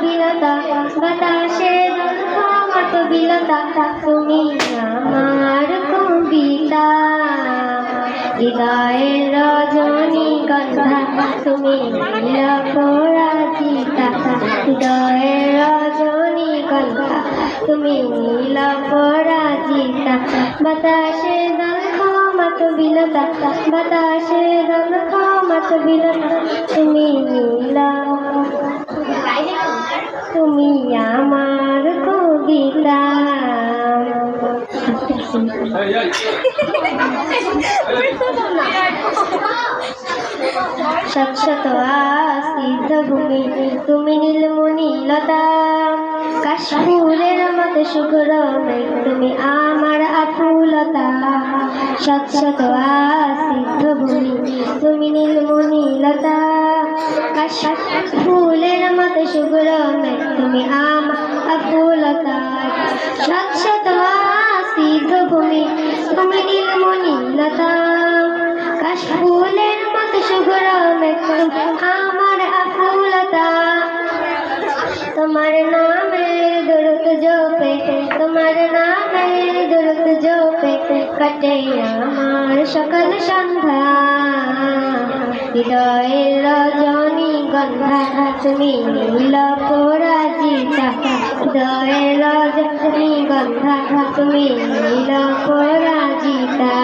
বিলতা বাতাসে দোলমত বিলতা তুমি আমার কবিতা হৃদয়ের রজনীগন্ধা তুমি নীল পরাজিতা হৃদয়ের রজনীগন্ধা তুমি নীল পরাজিতা বাতাসে দোলমত বিলতা বাতাসে দোলমত বিলতা তুমি নীল তুমি আমার কবিতা শত সিদ্ধ ভূমি তুমি নীলমণি লতা কাশফুলের মতো শুভ্র মেঘ তুমি আমার আকুলতা শত সিদ্ধ ভূমি তুমি নীলমণি লতা কাশফুলের মতো শুভ্র মেঘ তুমি আমার আকুলতা শত সিদ্ধ ভূমি তুমি নীলমণি লতা কাশফুলের মতো শুভ্র মেঘ আমার আকুলতা তোমার নামের দরুদ জপে তোমার নামের দরুদ জপে কাটে আমার সকাল সন্ধ্যা হৃদয়ের রজনীগন্ধা তুমি নীল পরাজিতা হৃদয়ের রজনীগন্ধা তুমি নীল পরাজিতা।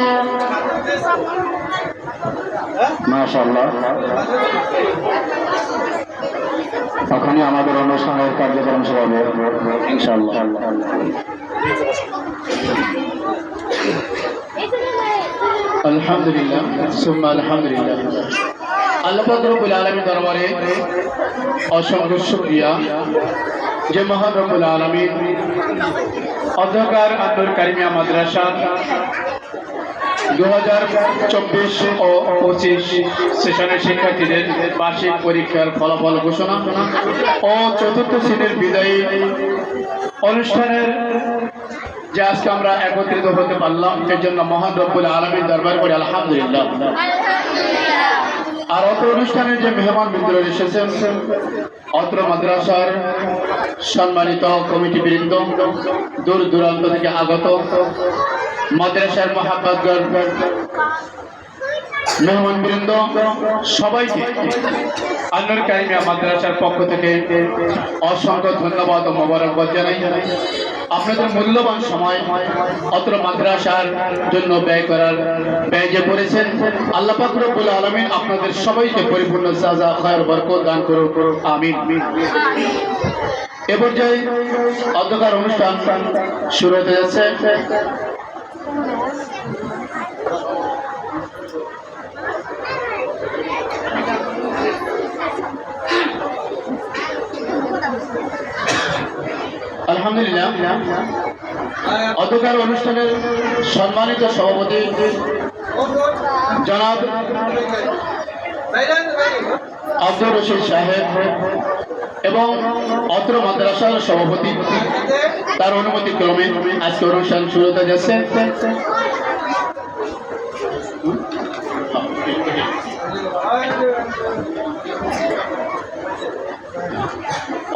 মাশাআল্লাহ, এখনই আমাদের অনুষ্ঠানের কার্যক্রম শুরু হবে ইনশাআল্লাহ। আলহামদুলিল্লাহ সুম্মা আলহামদুলিল্লাহ। আল্লাহ পাক রব্বুল আলামিন দরবারে অসংখ্য শুকরিয়া যে মহান রব্বুল আলামিন অধ্যকার আব্দুল কারিমিয়া মাদ্রাসা 2024 ও 25 সেশনের শিক্ষার্থীদের বার্ষিক পরীক্ষার ফলাফল ঘোষণা ও চতুর্থ শ্রেণীর বিদায়ী অনুষ্ঠানের যে আজকে আমরা একত্রিত হতে পারলাম এর জন্য মহান রব্বুল আলামিন দরবার করে আলহামদুলিল্লাহ। আর অত্র অনুষ্ঠানের যে মেহমান বৃন্দরা এসেছেন, অত্র মাদ্রাসার সম্মানিত কমিটি বৃন্দ, দূর দূরান্ত থেকে আগত মাদ্রাসার মহাব্বতগণ মেহমান বৃন্দ, সবাইকে আনোয়ার কারিমিয়া মাদ্রাসার পক্ষ থেকে অসংখ্য ধন্যবাদ ও মোবারকবাদ জানাই। আপনাদের মূল্যবান সময় অত্র মাদ্রাসার জন্য ব্যয় যে করেছেন, আল্লাহ পাক রব্বুল আলামিন আপনাদের সবাইকে পরিপূর্ণ সাজা খায়ের বরকত দান করুন, আমিন। এ পর্যায়ে অধ্যকার অনুষ্ঠান শুরু হতে যাচ্ছে। আলহামদুলিল্লাহ, অধ্যকার অনুষ্ঠানের সম্মানিত সভাপতি জনাব আব্দুর রশিদ সাহেব এবং অত্র মাদ্রাসার সভাপতি তার অনুমতি ক্রমে আজকে অনুষ্ঠান শুরু হতে যাচ্ছে।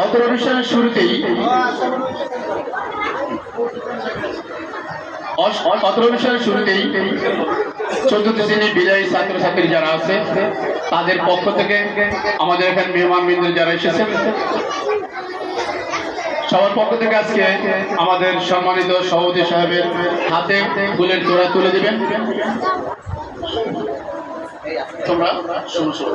অত্র অনুষ্ঠানের শুরুতেই চতুর্থ শ্রেণীর বিদায়ী ছাত্রছাত্রী যারা আছে তাদের পক্ষ থেকে আমাদের এখানে মেহমানবৃন্দ যারা এসেছেন সবার পক্ষ থেকে আজকে আমাদের সম্মানিত সভাপতি সাহেবের হাতে ফুলের তোড়া তুলে দিবেন। তোমরা শুনো শুনো।